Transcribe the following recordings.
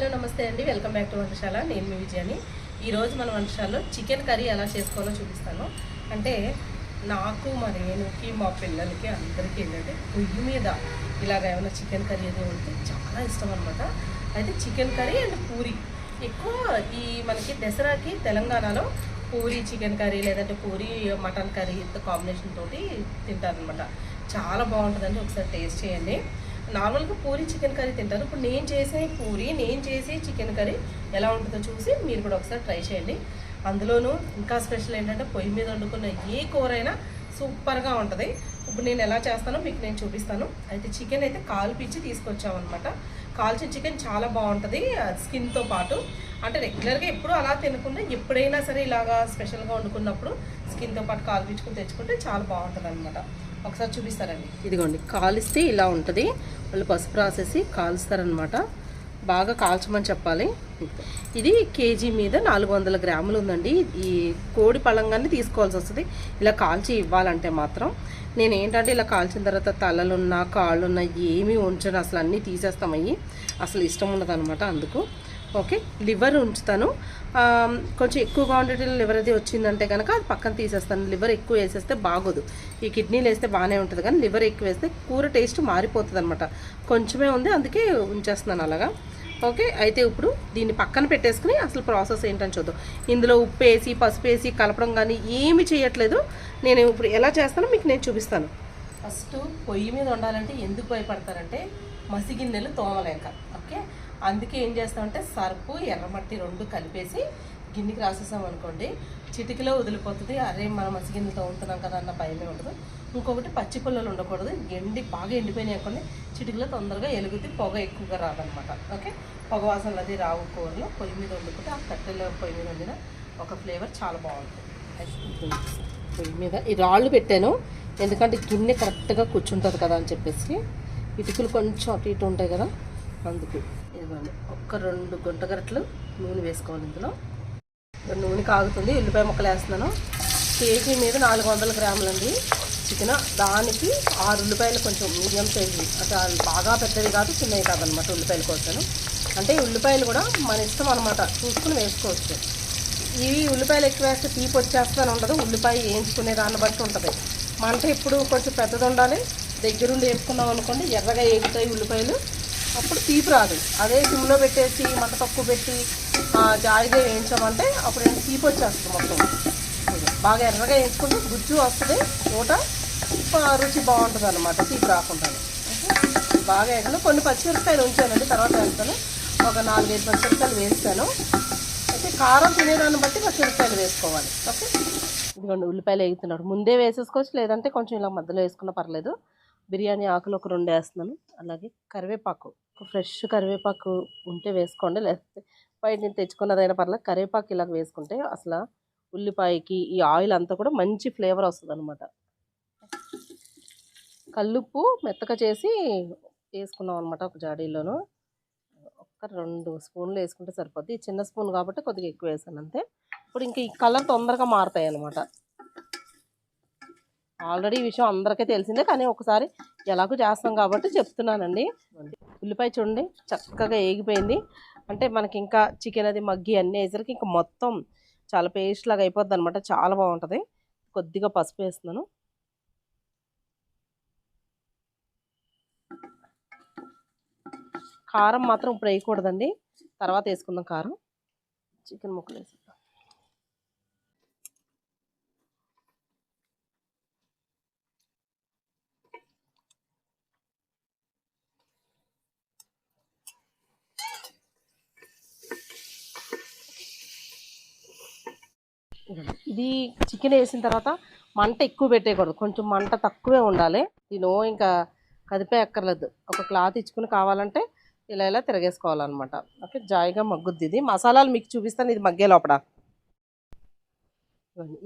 Hello నమస్తే అండి, welcome back to వంటశాల. నేను మీ విజయాని. ఈరోజు మన వంటశాలలో చికెన్ కర్రీ ఎలా చేసుకోవాలో చూపిస్తాను. అంటే నాకు మా రేణుకి మా పిల్లలకి అందరికీ ఏంటంటే పొయ్యి మీద ఇలాగ ఏమైనా చికెన్ కర్రీ అది ఉంటే చాలా ఇష్టం అనమాట. అయితే చికెన్ కర్రీ అండ్ పూరి ఎక్కువ ఈ మనకి దసరాకి తెలంగాణలో పూరి చికెన్ కర్రీ లేదంటే పూరి మటన్ కర్రీ కాంబినేషన్ తోటి తింటారనమాట. చాలా బాగుంటుందండి, ఒకసారి టేస్ట్ చేయండి. నార్మల్గా పూరి చికెన్ కర్రీ తింటారు. ఇప్పుడు నేను చేసే చికెన్ కర్రీ ఎలా ఉంటుందో చూసి మీరు కూడా ఒకసారి ట్రై చేయండి. అందులోనూ ఇంకా స్పెషల్ ఏంటంటే పొయ్యి మీద వండుకున్న ఏ కూర అయినా సూపర్గా ఉంటుంది. ఇప్పుడు నేను ఎలా చేస్తానో మీకు నేను చూపిస్తాను. అయితే చికెన్ అయితే కాల్పించి తీసుకొచ్చామన్నమాట. కాల్చిన చికెన్ చాలా బాగుంటుంది స్కిన్తో పాటు. అంటే రెగ్యులర్గా ఎప్పుడు అలా తినకుండా ఎప్పుడైనా సరే ఇలాగా స్పెషల్గా వండుకున్నప్పుడు స్కిన్తో పాటు కాల్పించుకుని తెచ్చుకుంటే చాలా బాగుంటుంది అనమాట. ఒకసారి చూపిస్తారండి. ఇదిగోండి, కాలిస్తే ఇలా ఉంటుంది. వాళ్ళు పసుపు రాసేసి కాలుస్తారనమాట. బాగా కాల్చమని చెప్పాలి. ఇది కేజీ మీద 400 గ్రాములు ఉందండి. ఈ కోడి పళంగాన్ని తీసుకోవాల్సి వస్తుంది ఇలా కాల్చి ఇవ్వాలంటే మాత్రం. నేను ఏంటంటే ఇలా కాల్చిన తర్వాత తలలున్నా కాళ్ళున్నా ఏమీ ఉంచను, అసలు అన్నీ తీసేస్తామయ్యి. అసలు ఇష్టం ఉండదు అనమాట. అందుకు ఓకే, లివర్ ఉంచుతాను. కొంచెం ఎక్కువ క్వాంటిటీలో లివర్ అది వచ్చిందంటే కనుక అది పక్కన తీసేస్తాను. లివర్ ఎక్కువ వేసేస్తే బాగోదు. ఈ కిడ్నీలు వేస్తే బాగానే ఉంటుంది, కానీ లివర్ ఎక్కువ వేస్తే కూర టేస్ట్ మారిపోతుంది అనమాట. కొంచెమే ఉంది, అందుకే ఉంచేస్తున్నాను అలాగా. ఓకే, అయితే ఇప్పుడు దీన్ని పక్కన పెట్టేసుకుని అసలు ప్రాసెస్ ఏంటని చూద్దాం. ఇందులో ఉప్పు వేసి పసుపు వేసి కలపడం కానీ ఏమి చేయట్లేదు. నేను ఇప్పుడు ఎలా చేస్తానో మీకు నేను చూపిస్తాను. ఫస్ట్ పొయ్యి మీద వండాలంటే ఎందుకు భయపడతారంటే మసిగిన్నెలు తోమలేక. ఓకే, అందుకే ఏం చేస్తామంటే సర్పు ఎర్రమట్టి 2 కలిపేసి గిన్నెకి రాసేసాం అనుకోండి, చిటికలో వదిలిపోతుంది. అరే మనం మసిగిన్నెలు తోముతున్నాం కదా అన్న భయమే ఉండదు. ఇంకొకటి పచ్చి పుల్లలు ఉండకూడదు. బాగా ఎండిపోయినాయి అనుకోండి, చిటికలో తొందరగా ఎలుగుద్ది, పొగ ఎక్కువగా రాదనమాట. ఓకే, పొగ వాసనలు అది రావు. కూరలో పొయ్యి మీద వండుకుంటే ఆ కట్టెల పొయ్యి మీద వండిన ఒక ఫ్లేవర్ చాలా బాగుంటుంది. పొయ్యి మీద ఈ రాళ్ళు పెట్టాను, ఎందుకంటే గిన్నె కరెక్ట్గా కూర్చుంటుంది కదా అని చెప్పేసి. ఇటుకలు కొంచెం అటు ఇటు ఉంటాయి కదా, అందుకు. ఇదిగోండి, ఒక 2 గుంటగరట్లు నూనె వేసుకోవాలి. ఇందులో నూనె కాగుతుంది. ఉల్లిపాయ ముక్కలు వేస్తున్నాను. కేజీ మీద 400 గ్రాములు అండి చికెన్. దానికి 6 ఉల్లిపాయలు, కొంచెం మీడియం సైజు, అంటే బాగా పెద్దవి కాదు చిన్నవి కాదనమాట. ఉల్లిపాయలు కోసాను. అంటే ఉల్లిపాయలు కూడా మన ఇష్టం అనమాట, చూసుకుని వేసుకోవచ్చు. ఇవి ఉల్లిపాయలు ఎక్కువ వేస్తే తీపి వచ్చేస్తాను ఉండదు. ఉల్లిపాయ వేయించుకునే దాన్ని బట్టి ఉంటుంది. మంట ఇప్పుడు కొంచెం పెద్దది ఉండాలి. దగ్గరుండి వేసుకున్నాం అనుకోండి ఎర్రగా ఏగుతాయి ఉల్లిపాయలు, అప్పుడు తీపి రాదు. అదే సిమ్లో పెట్టేసి మంట తక్కువ పెట్టి జాయిగా వేయించామంటే అప్పుడు ఏంటి తీపి వచ్చేస్తుంది మొత్తం. బాగా ఎర్రగా వేసుకుంటే గుజ్జు వస్తుంది, నూట రుచి బాగుంటుంది అనమాట, తీపి రాకుండా. బాగా వేయకుండా కొన్ని పచ్చిమిరపకాయలు ఉంచానండి, తర్వాత వేస్తాను. ఒక 4-5 పచ్చిమిరపకాయలు వేస్తాను. అయితే కారం తినేదాన్ని బట్టి పచ్చిమిరపకాయలు వేసుకోవాలి. ఓకే, ఇదిగోండి ఉల్లిపాయలు వేగుతున్నాడు. ముందే వేసేసుకోవచ్చు, లేదంటే కొంచెం ఇలా మధ్యలో వేసుకున్నా పర్లేదు. బిర్యానీ ఆకులు ఒక 2 వేస్తున్నాను. అలాగే కరివేపాకు, ఫ్రెష్ కరివేపాకు ఉంటే వేసుకోండి, లేకపోతే బయట నుంచి తెచ్చుకున్నదైనా పర్లేదు. కరివేపాకు ఇలాగ వేసుకుంటే అసలు ఉల్లిపాయకి ఈ ఆయిల్ అంతా కూడా మంచి ఫ్లేవర్ వస్తుంది అనమాట. కల్లుప్పు మెత్తగా చేసి వేసుకున్నాం అనమాట ఒక జాడీలోను. ఒక 2 స్పూన్లు వేసుకుంటే సరిపోద్ది. చిన్న స్పూన్ కాబట్టి కొద్దిగా ఎక్కువ వేసాను అంతే. ఇప్పుడు ఇంకా ఈ కలర్ తొందరగా మారుతాయి అనమాట. ఆల్రెడీ ఈ విషయం అందరికీ తెలిసిందే, కానీ ఒకసారి ఎలాగో చేస్తాం కాబట్టి చెప్తున్నానండి. ఉల్లిపాయ చూడండి చక్కగా ఏగిపోయింది. అంటే మనకి ఇంకా చికెన్ అది మగ్గి అన్నీ వేసరికి ఇంకా మొత్తం చాలా పేస్ట్ లాగా అయిపోద్ది అనమాట. చాలా బాగుంటుంది. కొద్దిగా పసుపు వేస్తున్నాను. కారం మాత్రం ఇప్పుడు వేయకూడదండి, తర్వాత వేసుకుందాం కారం. చికెన్ ముక్కలు వేసుకుందాం. ఇది చికెన్ వేసిన తర్వాత మంట ఎక్కువ పెట్టేయకూడదు, కొంచెం మంట తక్కువే ఉండాలి. దీనో ఇంకా కదిపే అక్కర్లేదు. ఒక క్లాత్ ఇచ్చుకుని కావాలంటే ఇలా ఇలా తిరగేసుకోవాలన్నమాట. ఓకే, జాయిగా మగ్గుద్ది. ఇది మసాలాలు మీకు చూపిస్తాను, ఇది మగ్గే లోపల.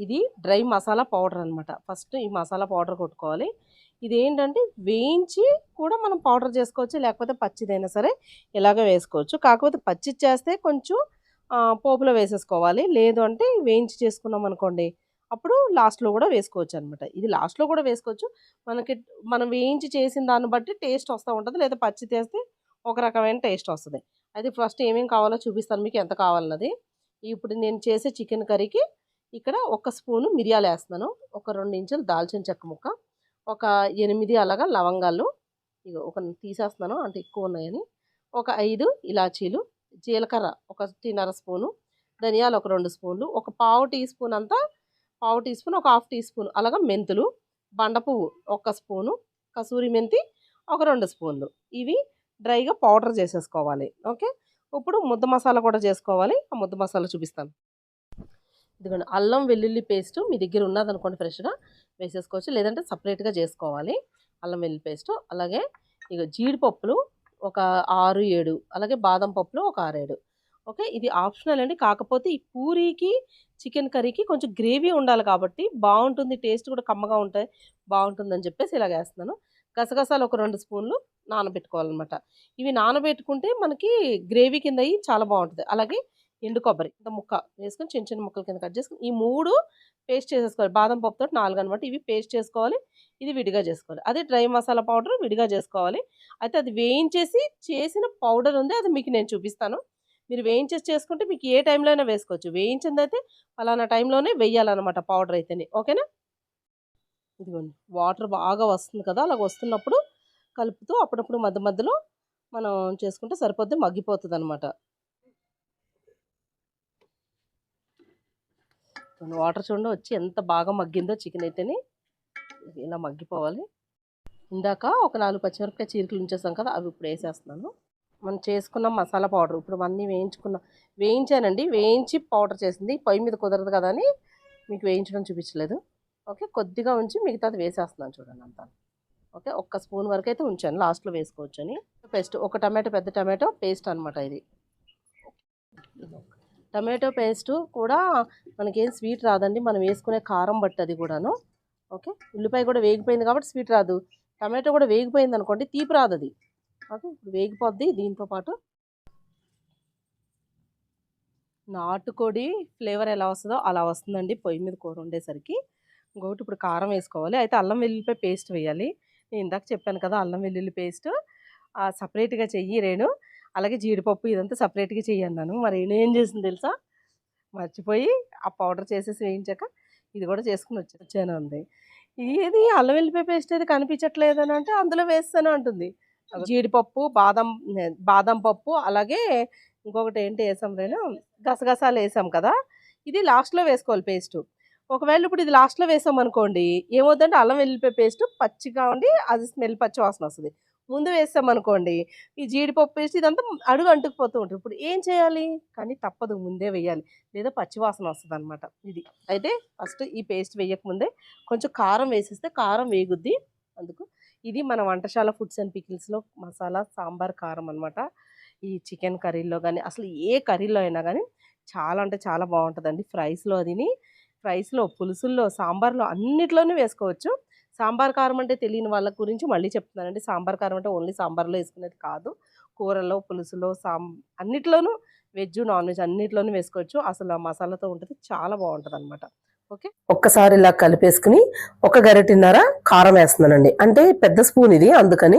ఇది డ్రై మసాలా పౌడర్ అనమాట. ఫస్ట్ ఈ మసాలా పౌడర్ కొట్టుకోవాలి. ఇది ఏంటంటే వేయించి కూడా మనం పౌడర్ చేసుకోవచ్చు, లేకపోతే పచ్చిదైనా సరే ఇలాగ వేసుకోవచ్చు. కాకపోతే పచ్చి చేస్తే కొంచెం పోపులో వేసేసుకోవాలి. లేదు అంటే వేయించి చేసుకున్నాం అనుకోండి, అప్పుడు లాస్ట్లో కూడా వేసుకోవచ్చు అనమాట. ఇది లాస్ట్లో కూడా వేసుకోవచ్చు. మనం వేయించి చేసిన దాన్ని బట్టి టేస్ట్ వస్తూ ఉంటుంది, లేదా పచ్చి చేస్తే ఒక రకమైన టేస్ట్ వస్తుంది. అయితే ఫస్ట్ ఏమేమి కావాలో చూపిస్తాను మీకు, ఎంత కావాలన్నది. ఇప్పుడు నేను చేసే చికెన్ కర్రీకి ఇక్కడ 1 స్పూను మిరియాలు వేస్తున్నాను, ఒక 2 ఇంచులు దాల్చిన చెక్క ముక్క, ఒక 8 అలాగా లవంగాలు, ఇగో ఒక తీసేస్తున్నాను అంటే ఎక్కువ ఉన్నాయని, ఒక 5 ఇలాచీలు, జీలకర్ర ఒక 1.5 స్పూను, ధనియాలు ఒక 2 స్పూన్లు, ఒక పావు టీ స్పూన్ అంతా, పావు టీ స్పూన్ ఒక హాఫ్ టీ స్పూన్ అలాగా మెంతులు, బండ పువ్వు 1 స్పూను, కసూరి మెంతి ఒక 2 స్పూన్లు, ఇవి డ్రైగా పౌడర్ చేసేసుకోవాలి. ఓకే, ఇప్పుడు ముద్ద మసాలా కూడా చేసుకోవాలి. ఆ ముద్ద మసాలా చూపిస్తాను. ఇదిగోండి, అల్లం వెల్లుల్లి పేస్ట్ మీ దగ్గర ఉన్నదనుకోండి ఫ్రెష్గా వేసేసుకోవచ్చు, లేదంటే సపరేట్గా చేసుకోవాలి అల్లం వెల్లుల్లి పేస్ట్. అలాగే ఇక జీడిపప్పులు ఒక 6-7, అలాగే బాదం పప్పులు ఒక 6-7. ఓకే, ఇది ఆప్షనల్ అండి, కాకపోతే ఈ పూరీకి చికెన్ కర్రీకి కొంచెం గ్రేవీ ఉండాలి కాబట్టి బాగుంటుంది, టేస్ట్ కూడా కమ్మగా ఉంటాయి, బాగుంటుందని చెప్పేసి ఇలాగ వేస్తున్నాను. గసగసాలు ఒక 2 స్పూన్లు నానబెట్టుకోవాలన్నమాట. ఇవి నానబెట్టుకుంటే మనకి గ్రేవీ కింద అయ్యి చాలా బాగుంటుంది. అలాగే ఎండు కొబ్బరి ఇంత ముక్క వేసుకొని చిన్న చిన్న ముక్కల కింద కట్ చేసుకుని ఈ 3 పేస్ట్ చేసేసుకోవాలి. బాదం పప్పుతో 4 అనమాట, ఇవి పేస్ట్ చేసుకోవాలి, ఇది విడిగా చేసుకోవాలి. అదే డ్రై మసాలా పౌడర్ విడిగా చేసుకోవాలి. అయితే అది వేయించేసి చేసిన పౌడర్ ఉంది, అది మీకు నేను చూపిస్తాను. మీరు వేయించేసి చేసుకుంటే మీకు ఏ టైంలో అయినా వేసుకోవచ్చు, వేయించింది అయితే ఫలానా టైంలోనే వేయాలన్నమాట పౌడర్ అయితేనే. ఓకేనా, ఇదిగోండి వాటర్ బాగా వస్తుంది కదా, అలాగ వస్తున్నప్పుడు కలుపుతూ అప్పుడప్పుడు మధ్య మధ్యలో మనం చేసుకుంటే సరిపోద్ది, మగ్గిపోతుంది అనమాట. వాటర్ చూడండి వచ్చి ఎంత బాగా మగ్గిందో చికెన్ అయితేనే, ఇలా మగ్గిపోవాలి. ఇందాక ఒక 4 పచ్చిమిరపకాయ చీరికలు ఉంచేసాం కదా, అవి ఇప్పుడు వేసేస్తున్నాను. మనం చేసుకున్న మసాలా పౌడర్ ఇప్పుడు అన్నీ వేయించానండి, వేయించి పౌడర్ చేసింది. పొయ్యి మీద కుదరదు కదా అని మీకు వేయించడం చూపించలేదు. ఓకే, కొద్దిగా ఉంచి మిగతాది వేసేస్తున్నాను చూడండి అంతా. ఓకే, 1 స్పూన్ వరకు అయితే ఉంచాను, లాస్ట్లో వేసుకోవచ్చు అని. పేస్ట్ ఒక టమాటో, పెద్ద టమాటో పేస్ట్ అనమాట ఇది. టమాటో పేస్టు కూడా మనకేం స్వీట్ రాదండి, మనం వేసుకునే కారం బట్టి అది కూడాను. ఓకే, ఉల్లిపాయ కూడా వేగిపోయింది కాబట్టి స్వీట్ రాదు, టమాటో కూడా వేగిపోయింది అనుకోండి తీపి రాదు అది. ఓకే, ఇప్పుడు వేగిపోద్ది. దీంతో పాటు నాటుకోడి ఫ్లేవర్ ఎలా వస్తుందో అలా వస్తుందండి పొయ్యి మీద కూర ఉండేసరికి. ఇంకొకటి ఇప్పుడు కారం వేసుకోవాలి. అయితే అల్లం వెల్లుల్లిపాయ పేస్ట్ వేయాలి. నేను ఇందాక చెప్పాను కదా అల్లం వెల్లుల్లి పేస్ట్ సపరేట్గా చెయ్యి రేణు, అలాగే జీడిపప్పు ఇదంతా సపరేట్గా చెయ్యి అన్నాను. మరి ఏం చేసింది తెలుసా, మర్చిపోయి ఆ పౌడర్ చేసేసి వేయించాక ఇది కూడా చేసుకుని వచ్చాను అంది. ఏది అల్లం వెల్లుల్లిపాయ పేస్ట్ అయితే కనిపించట్లేదు అని అంటే అందులో వేస్తాను అంటుంది. జీడిపప్పు, బాదం పప్పు, అలాగే ఇంకొకటి ఏంటి వేసాం రేణు, గసగసాలు వేసాం కదా, ఇది లాస్ట్లో వేసుకోవాలి పేస్టు. ఒకవేళ ఇప్పుడు ఇది లాస్ట్లో వేసాం అనుకోండి ఏమవుతుందంటే అల్లం వెల్లుల్లిపాయ పేస్ట్ పచ్చిగా ఉండి అది స్మెల్ పచ్చి వాసన వస్తుంది. ముందు వేసాం అనుకోండి ఈ జీడిపప్పు పేస్ట్ ఇదంతా అడుగు అంటుకుపోతూ ఉంటుంది. ఇప్పుడు ఏం చేయాలి, కానీ తప్పదు, ముందే వేయాలి, లేదా పచ్చి వాసన వస్తుంది అనమాట. ఇది అయితే ఫస్ట్ ఈ పేస్ట్ వేయకముందే కొంచెం కారం వేసేస్తే కారం వేగుద్ది. అందుకు ఇది మన వంటశాల ఫుడ్స్ అండ్ పికిల్స్లో మసాలా సాంబార్ కారం అనమాట. ఈ చికెన్ కర్రీలో కానీ అసలు ఏ కర్రీలో అయినా కానీ చాలా అంటే చాలా బాగుంటుందండి. ఫ్రైస్లో, పులుసుల్లో, సాంబార్లో అన్నిట్లోనూ వేసుకోవచ్చు. సాంబార్ కారం అంటే తెలియని వాళ్ళ గురించి మళ్ళీ చెప్తున్నానండి. సాంబార్ కారం అంటే ఓన్లీ సాంబార్లో వేసుకునేది కాదు, కూరలో, పులుసులో, అన్నిట్లోనూ వెజ్, నాన్ వెజ్ అన్నిట్లోనూ వేసుకోవచ్చు. అసలు ఆ మసాలాతో ఉంటుంది, చాలా బాగుంటుంది అనమాట. ఓకే, ఒక్కసారి ఇలా కలిపేసుకుని ఒక గరిటెన్నర కారం వేస్తున్నానండి. అంటే పెద్ద స్పూన్ ఇది, అందుకని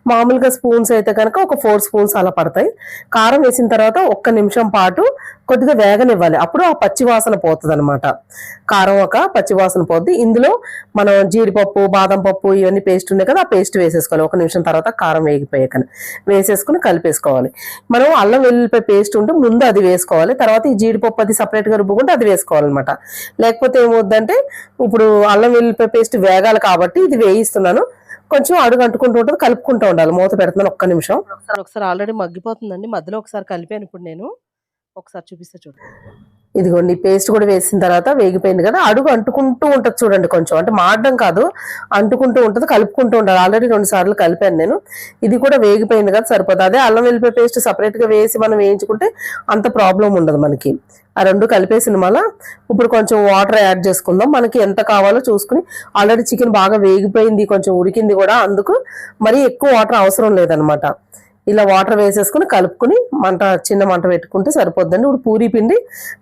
మామూలుగా స్పూన్స్ అయితే కనుక ఒక 4 స్పూన్స్ అలా పడతాయి. కారం వేసిన తర్వాత 1 నిమిషం పాటు కొద్దిగా వేగనివ్వాలి, అప్పుడు ఆ పచ్చి వాసన పోతుంది అనమాట. కారం ఒక పచ్చి వాసన పోద్ది. ఇందులో మనం జీడిపప్పు, బాదం పప్పు ఇవన్నీ పేస్ట్ ఉన్నాయి కదా, ఆ పేస్ట్ వేసేసుకోవాలి. 1 నిమిషం తర్వాత కారం వేగిపోయాక వేసేసుకుని కలిపేసుకోవాలి. మనం అల్లం వెల్లుల్లిపాయ పేస్ట్ ఉంటే ముందు అది వేసుకోవాలి, తర్వాత ఈ జీడిపప్పు అది సపరేట్గా రుబ్బుకుంటే అది వేసుకోవాలన్నమాట. లేకపోతే ఏమవుద్దంటే ఇప్పుడు అల్లం వెల్లుల్లిపాయ పేస్ట్ వేగాలి కాబట్టి ఇది వేయిస్తున్నాను, కొంచెం అడుగు అంటుకుంటూ ఉంటుంది, కలుపుకుంటూ ఉండాలి. మూత పెడుతున్నాను 1 నిమిషం. ఒకసారి ఆల్రెడీ మగ్గిపోతుందండి, మధ్యలో ఒకసారి కలిపాను. ఇప్పుడు నేను ఒకసారి చూపిస్తా చూడండి. ఇదిగోండి పేస్ట్ కూడా వేసిన తర్వాత వేగిపోయింది కదా, అడుగు అంటుకుంటూ ఉంటుంది చూడండి, కొంచెం అంటే మాడడం కాదు, అంటుకుంటూ ఉంటుంది, కలుపుకుంటూ ఉండాలి. ఆల్రెడీ 2 సార్లు కలిపాను నేను. ఇది కూడా వేగిపోయింది కదా, సరిపోతుంది. అదే అల్లం వెల్లుల్లిపాయ పేస్ట్ సపరేట్గా వేసి మనం వేయించుకుంటే అంత ప్రాబ్లం ఉండదు మనకి. ఆ 2 కలిపేసిన మళ్ళీ ఇప్పుడు కొంచెం వాటర్ యాడ్ చేసుకుందాం, మనకి ఎంత కావాలో చూసుకుని. ఆల్రెడీ చికెన్ బాగా వేగిపోయింది, కొంచెం ఉడికింది కూడా, అందుకు మరీ ఎక్కువ వాటర్ అవసరం లేదనమాట. ఇలా వాటర్ వేసేసుకుని కలుపుకుని చిన్న మంట పెట్టుకుంటే సరిపోద్దండి. ఇప్పుడు పూరీ పిండి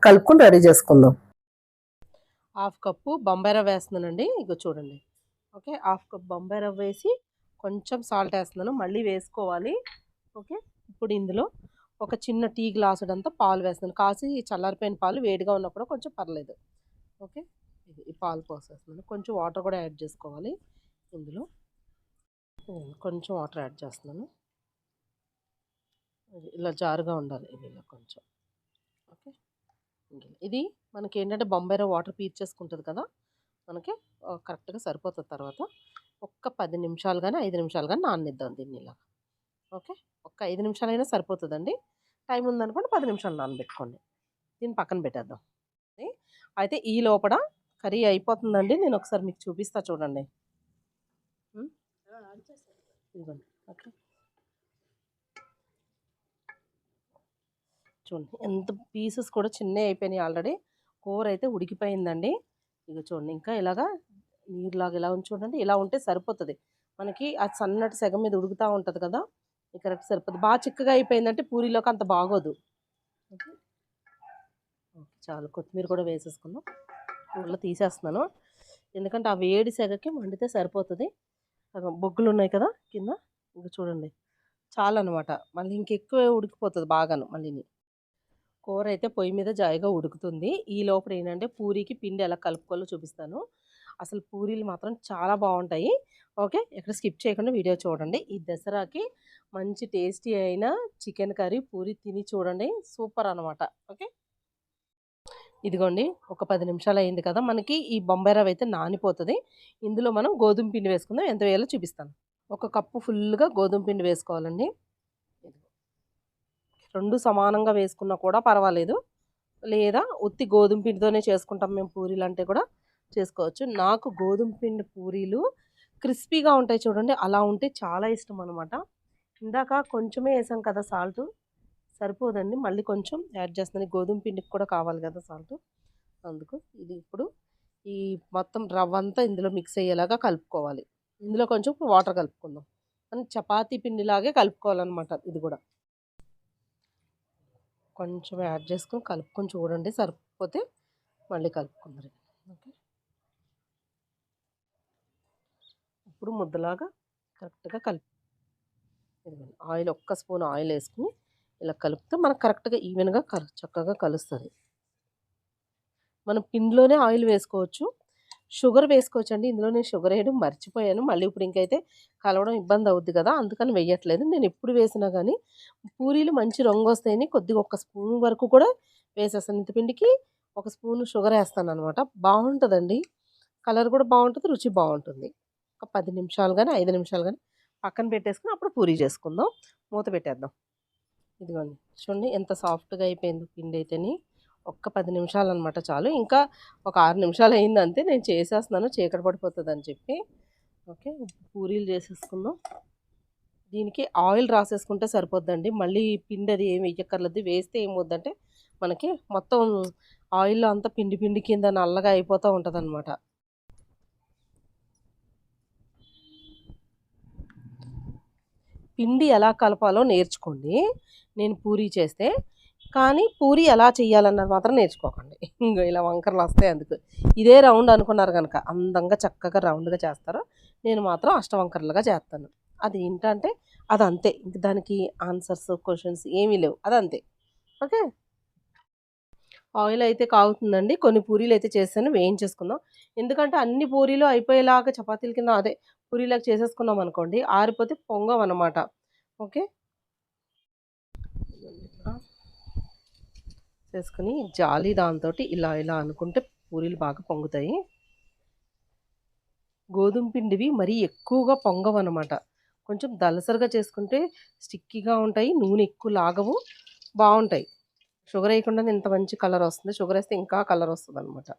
కలుపుకుని రెడీ చేసుకుందాం. 1/2 కప్పు బొంబాయి రవ్వ వేస్తున్నానండి, ఇక చూడండి. ఓకే, 1/2 కప్ బొంబాయి రవ్వ వేసి కొంచెం సాల్ట్ వేస్తున్నాను, మళ్ళీ వేసుకోవాలి. ఓకే, ఇప్పుడు ఇందులో ఒక చిన్న టీ గ్లాసుడంతా పాలు వేస్తాను. కాసి చల్లారిపోయిన పాలు వేడిగా ఉన్నా కూడా కొంచెం పర్లేదు. ఓకే. ఈ పాలు పోసేస్తున్నాను. కొంచెం వాటర్ కూడా యాడ్ చేసుకోవాలి ఇందులో. కొంచెం వాటర్ యాడ్ చేస్తున్నాను. ఇలా జారుగా ఉండాలి ఇది ఇలా కొంచెం. ఓకే. ఇది మనకి ఏంటంటే బొంబాయి రవ్వ వాటర్ పీల్చేసుకుంటుంది కదా, మనకి కరెక్ట్గా సరిపోతుంది. తర్వాత ఒక్క 10 నిమిషాలు కానీ 5 నిమిషాలు కానీ నాననిద్దాం దీన్ని ఇలా. ఓకే. ఒక్క 5 నిమిషాలైనా సరిపోతుందండి. టైం ఉందనుకోండి 10 నిమిషాలు నానబెట్టుకోండి. దీన్ని పక్కన పెట్టేద్దాం. అయితే ఈ లోపల కర్రీ అయిపోతుందండి. నేను ఒకసారి మీకు చూపిస్తా చూడండి. ఇదిగోండి. ఓకే. చూడండి ఎంత పీసెస్ కూడా చిన్నవి అయిపోయినాయి ఆల్రెడీ. కూర అయితే ఉడికిపోయిందండి. ఇక చూడండి ఇంకా ఇలాగా నీరులాగా ఇలా ఉంచి చూడండి. ఇలా ఉంటే సరిపోతుంది మనకి. ఆ సన్నటి సెగ మీద ఉడుకుతూ ఉంటుంది కదా, ఇది కరెక్ట్ సరిపోతుంది. బాగా చిక్కగా అయిపోయిందంటే పూరీలోకి అంత బాగోదు. ఓకే. చాలు. కొత్తిమీర కూడా వేసేసుకుందాం. ఊళ్ళో తీసేస్తున్నాను ఎందుకంటే ఆ వేడి సెగకి వండితే సరిపోతుంది. బొగ్గులు ఉన్నాయి కదా కింద, ఇంకా చూడండి చాలా అనమాట. మళ్ళీ ఇంకెక్కువ ఉడికిపోతుంది బాగాను. మళ్ళీ కూర అయితే పొయ్యి మీద జాయిగా ఉడుకుతుంది. ఈ లోపల ఏంటంటే పూరీకి పిండి ఎలా కలుపుకోవాలో చూపిస్తాను. అసలు పూరీలు మాత్రం చాలా బాగుంటాయి. ఓకే. ఎక్కడ స్కిప్ చేయకుండా వీడియో చూడండి. ఈ దసరాకి మంచి టేస్టీ అయిన చికెన్ కర్రీ పూరీ తిని చూడండి, సూపర్ అనమాట. ఓకే. ఇదిగోండి ఒక 10 నిమిషాలు అయింది కదా, మనకి ఈ బొంబాయి రవ్వ అయితే నానిపోతుంది. ఇందులో మనం గోధుమ పిండి వేసుకుందాం. ఎంత వేయాలో చూపిస్తాను. ఒక కప్పు ఫుల్గా గోధుమ పిండి వేసుకోవాలండి. రెండు సమానంగా వేసుకున్నా కూడా పర్వాలేదు, లేదా ఉత్తి గోధుమ పిండితోనే చేసుకుంటాం మేము పూరీలు అంటే కూడా చేసుకోవచ్చు. నాకు గోధుమ పిండి పూరీలు క్రిస్పీగా ఉంటాయి చూడండి, అలా ఉంటే చాలా ఇష్టం అనమాట. ఇందాక కొంచెమే వేసాం కదా సాల్ట్, సరిపోదండి. మళ్ళీ కొంచెం యాడ్ చేస్తున్నాను. గోధుమ పిండికి కూడా కావాలి కదా సాల్ట్, అందుకు. ఇది ఇప్పుడు ఈ మొత్తం రవ్వ అంతా ఇందులో మిక్స్ అయ్యేలాగా కలుపుకోవాలి. ఇందులో కొంచెం వాటర్ కలుపుకుందాం. అని చపాతీ పిండిలాగే కలుపుకోవాలన్నమాట. ఇది కూడా కొంచెం యాడ్ చేసుకొని కలుపుకొని చూడండి, సరిపోతే మళ్ళీ కలుపుకుందరు. ఓకే. ఇప్పుడు ముద్దలాగా కరెక్ట్గా ఇదిగోండి. ఆయిల్ ఒక్క స్పూన్ ఆయిల్ వేసుకుని ఇలా కలిపితే మనకు కరెక్ట్గా ఈవెన్గా చక్కగా కలుస్తుంది. మనం పిండిలోనే ఆయిల్ వేసుకోవచ్చు, షుగర్ వేసుకోవచ్చు అండి. ఇందులో నేను షుగర్ వేయడం మర్చిపోయాను. మళ్ళీ ఇప్పుడు ఇంకైతే కలవడం ఇబ్బంది అవుద్ది కదా, అందుకని వేయట్లేదు. నేను ఎప్పుడు వేసినా కానీ పూరీలు మంచి రంగు వస్తాయని కొద్దిగా ఒక స్పూన్ వరకు కూడా వేసేస్తాను. ఇంత పిండికి ఒక స్పూన్ షుగర్ వేస్తాను అనమాట. బాగుంటుందండి, కలర్ కూడా బాగుంటుంది, రుచి బాగుంటుంది. ఒక 10 నిమిషాలు కానీ 5 నిమిషాలు కానీ పక్కన పెట్టేసుకుని అప్పుడు పూరీ చేసుకుందాం. మూత పెట్టేద్దాం. ఇదిగోండి చూడండి ఎంత సాఫ్ట్గా అయిపోయింది పిండి అయితేని. ఒక్క 10 నిమిషాలు అనమాట చాలు. ఇంకా ఒక 6 నిమిషాలు అయింది అంతే. నేను చేసేస్తున్నాను, చీకటి పడిపోతుంది అని చెప్పి. ఓకే. పూరీలు చేసేసుకుందాం. దీనికి ఆయిల్ రాసేసుకుంటే సరిపోద్దండి. మళ్ళీ పిండి అది ఏమి వేయక్కర్లేదు. వేస్తే ఏమవుద్దంటే మనకి మొత్తం ఆయిల్లో అంతా పిండి పిండి కింద నల్లగా అయిపోతూ ఉంటుంది అనమాట. పిండి ఎలా కలపాలో నేర్చుకోండి నేను పూరీ చేస్తే, కానీ పూరీ ఎలా చేయాలన్నది మాత్రం నేర్చుకోకండి. ఇంకో ఇలా వంకరలు వస్తాయి. అందుకు ఇదే రౌండ్ అనుకున్నారు కనుక అందంగా చక్కగా రౌండ్గా చేస్తారు. నేను మాత్రం అష్టవంకరలుగా చేస్తాను. అది ఏంటంటే అది అంతే, ఇంక దానికి ఆన్సర్స్ క్వశ్చన్స్ ఏమీ లేవు, అదంతే. ఓకే. ఆయిల్ అయితే కాగుతుందండి. కొన్ని పూరీలు అయితే చేస్తాను, వేయించేసుకుందాం. ఎందుకంటే అన్ని పూరీలు అయిపోయేలాగా చపాతీల కింద అదే పూరీలాగా చేసేసుకున్నాం అనుకోండి, ఆరిపోతే పొంగవన్నమాట. ఓకే. చేసుకుని జాలి దాంతో ఇలా ఇలా అనుకుంటే పూరీలు బాగా పొంగుతాయి. గోధుమ పిండివి మరీ ఎక్కువగా పొంగవన్నమాట. కొంచెం దలసరిగా చేసుకుంటే స్టిక్కీగా ఉంటాయి, నూనె ఎక్కువ లాగవు, బాగుంటాయి. షుగర్ వేయకుండానే ఇంత మంచి కలర్ వస్తుంది, షుగర్ వేస్తే ఇంకా కలర్ వస్తుంది అనమాట.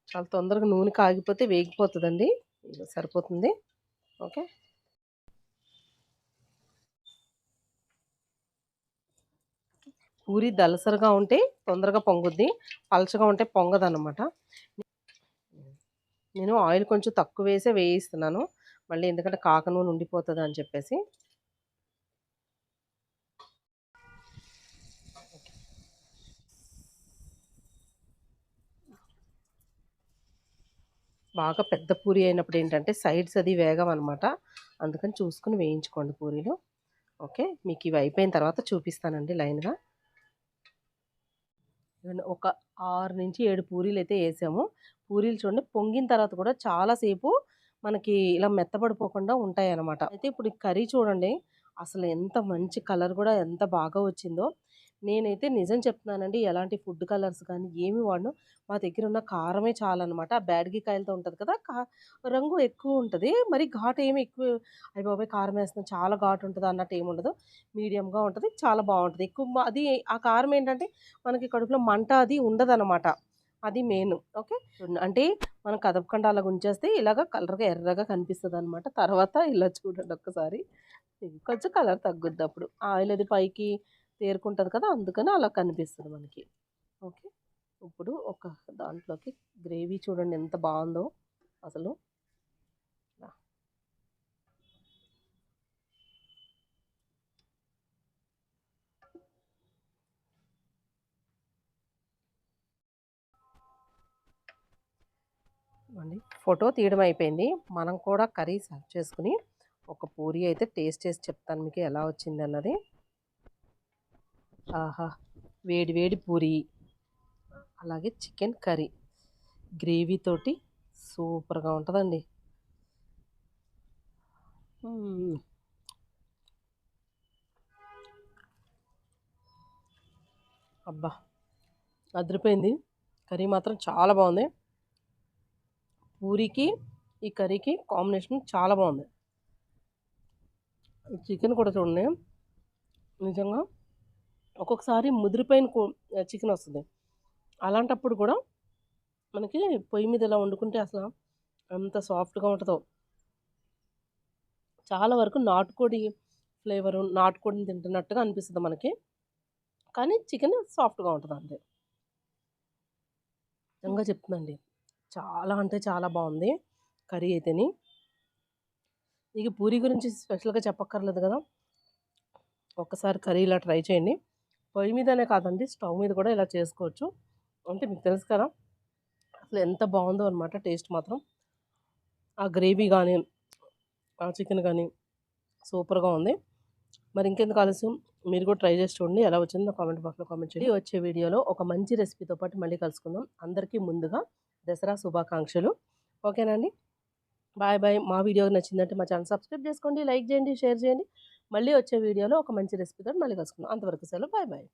చాలా తొందరగా నూనె కాగిపోతే వేగిపోతుందండి, సరిపోతుంది. ఓకే. పూరి దలసరిగా ఉంటే తొందరగా పొంగుద్ది, పలచగా ఉంటే పొంగదన్నమాట. నేను ఆయిల్ కొంచెం తక్కువ వేసే వేయిస్తున్నాను మళ్ళీ, ఎందుకంటే కాక నూనె ఉండిపోతుంది అని చెప్పేసి. బాగా పెద్ద పూరి అయినప్పుడు ఏంటంటే సైడ్స్ అది వేగం అనమాట, అందుకని చూసుకుని వేయించుకోండి పూరీలు. ఓకే, మీకు ఇవి అయిపోయిన తర్వాత చూపిస్తానండి లైన్గా. ఒక 6-7 పూరీలు అయితే వేసాము. పూరీలు చూడండి పొంగిన తర్వాత కూడా చాలాసేపు మనకి ఇలా మెత్తబడిపోకుండా ఉంటాయన్నమాట. అయితే ఇప్పుడు ఈ కర్రీ చూడండి అసలు ఎంత మంచి కలర్ కూడా ఎంత బాగా వచ్చిందో. నేనైతే నిజం చెప్తున్నానండి, ఎలాంటి ఫుడ్ కలర్స్ కానీ ఏమి వాడను. మా దగ్గర ఉన్న కారమే చాలన్నమాట. ఆ బ్యాడగి కాయలతో ఉంటుంది కదా, రంగు ఎక్కువ ఉంటుంది, మరి ఘాటు ఏమి ఎక్కువ అయ్య బాబోయ్ కారం వేస్తున్నాం చాలా ఘాటు ఉంటుంది అన్నట్టు ఏమి ఉండదు. మీడియంగా ఉంటుంది, చాలా బాగుంటుంది. ఎక్కువ అది ఆ కారం ఏంటంటే మనకి కడుపులో మంట అది ఉండదన్నమాట. అది మెయిన్. ఓకే, అంటే మనం కదపకుండా అలాగ ఉంచేస్తే ఇలాగ కలర్గా ఎర్రగా కనిపిస్తుంది అనమాట. తర్వాత ఇలా చూడండి ఒక్కసారి, కొంచెం కలర్ తగ్గుద్ది అప్పుడు ఆయిల్ అది పైకి తేరుకుంటుంది కదా, అందుకని అలా కనిపిస్తుంది మనకి. ఓకే, ఇప్పుడు ఒక దాంట్లోకి గ్రేవీ చూడండి ఎంత బాగుందో అసలు. అండి ఫోటో తీయడం అయిపోయింది. మనం కూడా కర్రీ సర్వ్ చేసుకుని ఒక పూరి అయితే టేస్ట్ చేసి చెప్తాను మీకు ఎలా వచ్చింది అన్నది. ఆహా, వేడి వేడి పూరి అలాగే చికెన్ కర్రీ గ్రేవీ తోటి సూపర్గా ఉంటుందండి. అబ్బా, అదిరిపోయింది. కర్రీ మాత్రం చాలా బాగుంది. పూరికి ఈ కర్రీకి కాంబినేషన్ చాలా బాగుంది. చికెన్ కూడా చూడండి నిజంగా ఒక్కొక్కసారి ముదిరిపోయిన చికెన్ వస్తుంది. అలాంటప్పుడు కూడా మనకి పొయ్యి మీద ఇలా వండుకుంటే అసలు ఎంత సాఫ్ట్గా ఉంటుందో. చాలా వరకు నాటుకోడి ఫ్లేవరు, నాటుకోడిని తింటున్నట్టుగా అనిపిస్తుంది మనకి, కానీ చికెన్ సాఫ్ట్గా ఉంటుంది అంతే. నిజంగా చెప్తుందండి, చాలా అంటే చాలా బాగుంది కర్రీ అయితేని. ఇక పూరి గురించి స్పెషల్గా చెప్పక్కర్లేదు కదా, ఒక్కసారి కర్రీ ఇలా ట్రై చేయండి. పొయ్యి మీదనే కాదండి, స్టవ్ మీద కూడా ఇలా చేసుకోవచ్చు. అంటే మీకు తెలుసు కదా అసలు ఎంత బాగుందో అనమాట టేస్ట్ మాత్రం. ఆ గ్రేవీ కానీ ఆ చికెన్ కానీ సూపర్గా ఉంది. మరి ఇంకెందుకు ఆలస్యం, మీరు కూడా ట్రై చేసి చూడండి, ఎలా వచ్చిందో కామెంట్ బాక్స్లో కామెంట్ చేయండి. వచ్చే వీడియోలో ఒక మంచి రెసిపీతో పాటు మళ్ళీ కలుసుకుందాం. అందరికీ ముందుగా దసరా శుభాకాంక్షలు. ఓకేనండి, బాయ్ బాయ్. మా వీడియో నచ్చిందంటే మా ఛానల్ సబ్స్క్రైబ్ చేసుకోండి, లైక్ చేయండి, షేర్ చేయండి. మళ్ళీ వచ్చే వీడియోలో ఒక మంచి రెసిపీతో మళ్ళీ కలుసుకుందాం. అంతవరకు సెలవు, బాయ్ బాయ్.